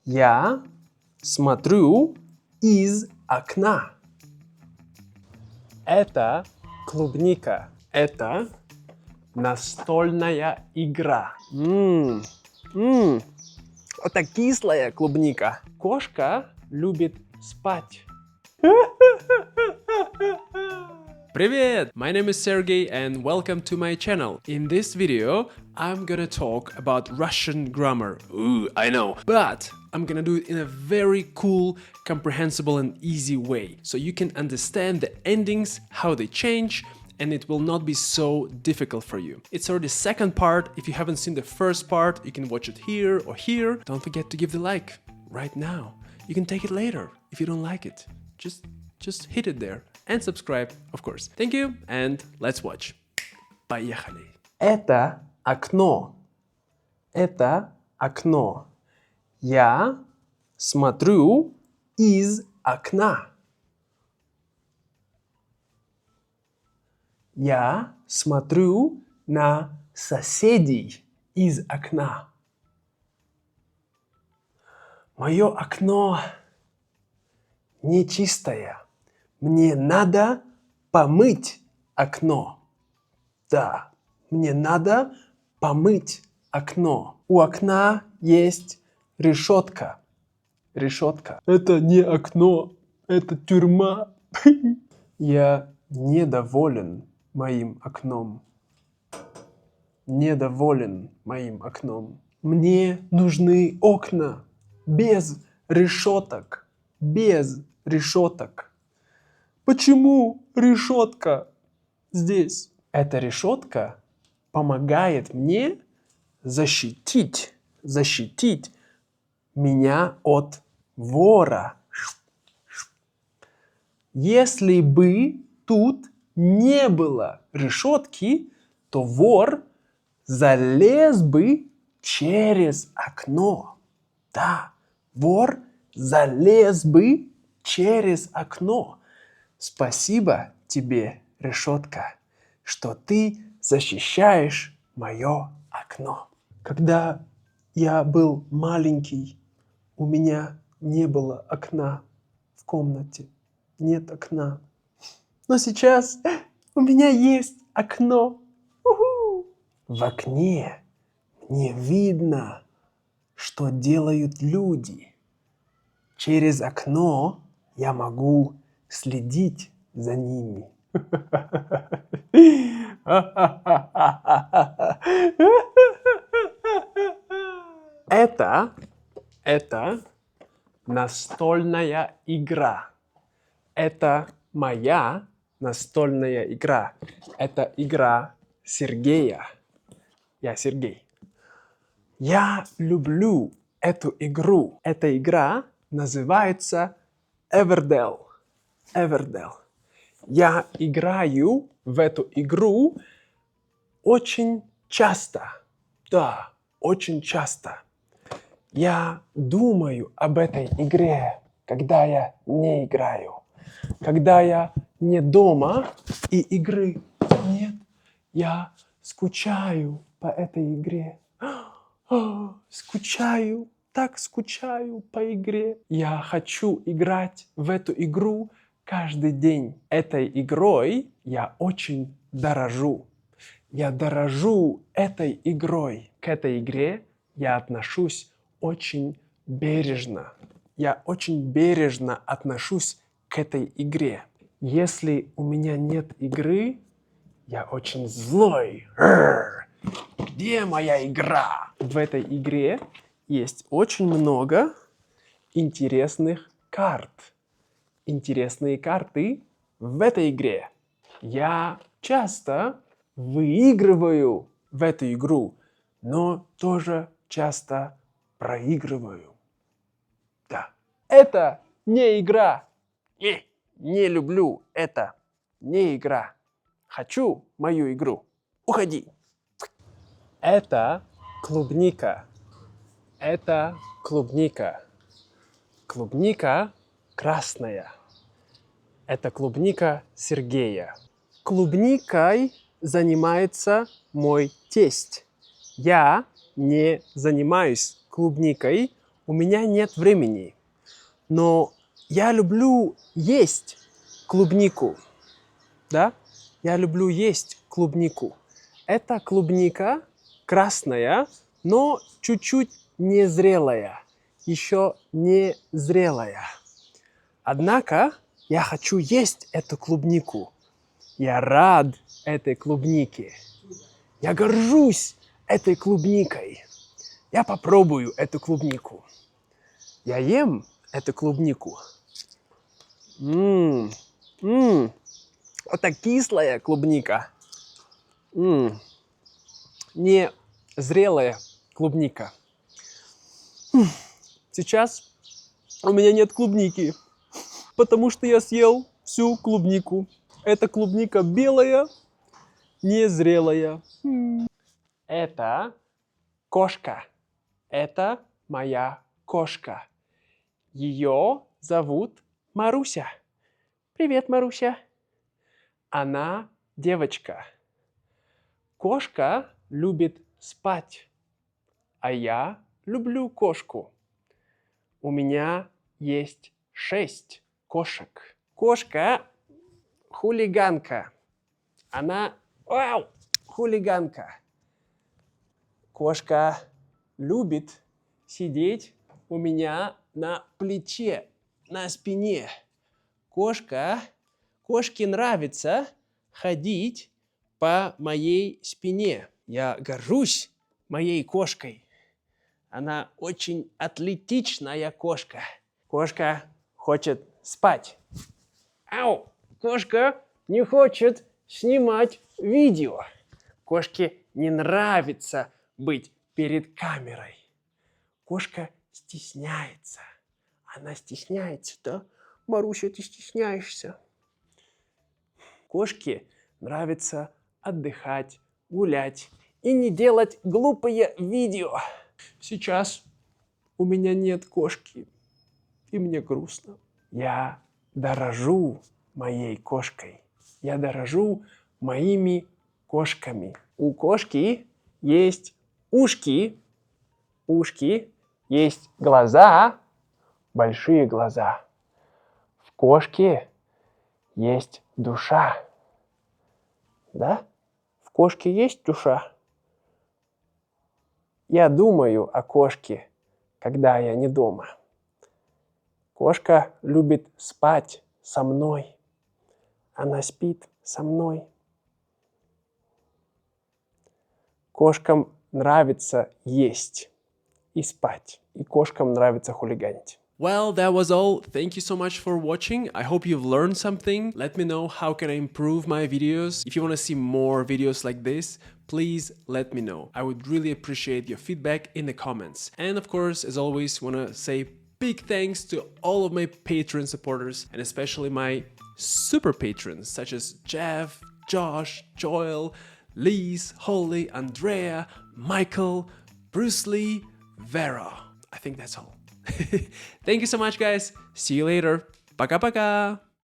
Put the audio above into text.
Я смотрю из окна. Это клубника. Это настольная игра. Это кислая клубника. Кошка любит спать. Привет! My name is Sergey and welcome to my channel. In this video, I'm gonna talk about Russian grammar. Ooh, I know. But I'm gonna do it in a very cool, comprehensible and easy way. So you can understand the endings, how they change, and it will not be so difficult for you. It's already the second part. If you haven't seen the first part, you can watch it here or here. Don't forget to give the like right now. You can take it later if you don't like it. Just hit it there and subscribe, of course. Thank you, and let's watch. Поехали. Это окно. Это окно. Я смотрю из окна. Я смотрю на соседей из окна. Мое окно нечистое. Мне надо помыть окно. Да, мне надо помыть окно. У окна есть решетка. Решетка. Это не окно, это тюрьма. Я недоволен моим окном. Недоволен моим окном. Мне нужны окна без решеток. Без решеток. Почему решетка здесь? Эта решетка помогает мне защитить меня от вора. Если бы тут не было решетки, то вор залез бы через окно. Да, вор залез бы через окно. Спасибо тебе, решетка, что ты защищаешь мое окно. Когда я был маленький, у меня не было окна в комнате. Нет окна. Но сейчас у меня есть окно. У-ху! В окне мне видно, что делают люди. Через окно я могу следить за ними. Это настольная игра. Это моя настольная игра. Это игра Сергея. Я Сергей. Я люблю эту игру. Эта игра называется Everdell. Everdell. Я играю в эту игру очень часто. Да, очень часто. Я думаю об этой игре, когда я не играю. Когда я не дома и игры нет, я скучаю по этой игре. Скучаю, так скучаю по игре. Я хочу играть в эту игру каждый день. Этой игрой я очень дорожу. Я дорожу этой игрой. К этой игре я отношусь очень бережно. Я очень бережно отношусь к этой игре. Если у меня нет игры, я очень злой. Где моя игра? В этой игре есть очень много интересных карт. Интересные карты в этой игре. Я часто выигрываю в эту игру, но тоже часто проигрываю. Да. Это не игра. Не люблю это. Не игра. Хочу мою игру. Уходи. Это клубника. Это клубника. Клубника красная. Это клубника Сергея. Клубникой занимается мой тесть. Я не занимаюсь клубникой. у меня нет времени, но я люблю есть клубнику. Да? Я люблю есть клубнику. Это клубника красная, но чуть-чуть незрелая. Еще не зрелая. Однако я хочу есть эту клубнику. Я рад этой клубнике. Я горжусь этой клубникой. Я попробую эту клубнику. Я ем эту клубнику. Это кислая клубника. Не зрелая клубника. Сейчас у меня нет клубники, потому что я съел всю клубнику. Эта клубника белая, незрелая. Это кошка. Это моя кошка. Ее зовут Маруся. Привет, Маруся. Она девочка. Кошка любит спать, а я люблю кошку. У меня есть 6 кошек. Кошка хулиганка. Она хулиганка. Кошка любит сидеть у меня на плече, на спине. Кошке нравится ходить по моей спине. Я горжусь моей кошкой. Она очень атлетичная кошка. Кошка хочет спать. Кошка не хочет снимать видео. Кошке не нравится быть перед камерой. Кошка стесняется. Она стесняется, да? Маруся, ты стесняешься. Кошке нравится отдыхать, гулять и не делать глупые видео. Сейчас у меня нет кошки, и мне грустно. Я дорожу моей кошкой. Я дорожу моими кошками. У кошки есть ушки, есть глаза, большие глаза. В кошке есть душа. Да? В кошке есть душа. Я думаю о кошке, когда я не дома. Кошка любит спать со мной. Она спит со мной. Кошкам нравится есть и спать. И кошкам нравится хулиганить. Well, that was all. Thank you so much for watching. I hope you've learned something. Let me know how can I improve my videos. If you want to see more videos like this, please let me know. I would really appreciate your feedback in the comments. And of course, as always, want to say big thanks to all of my Patreon supporters and especially my super patrons such as Jeff, Josh, Joel, Lise, Holly, Andrea, Michael, Bruce Lee, Vera. I think that's all. Thank you so much, guys. See you later. Пока-пока.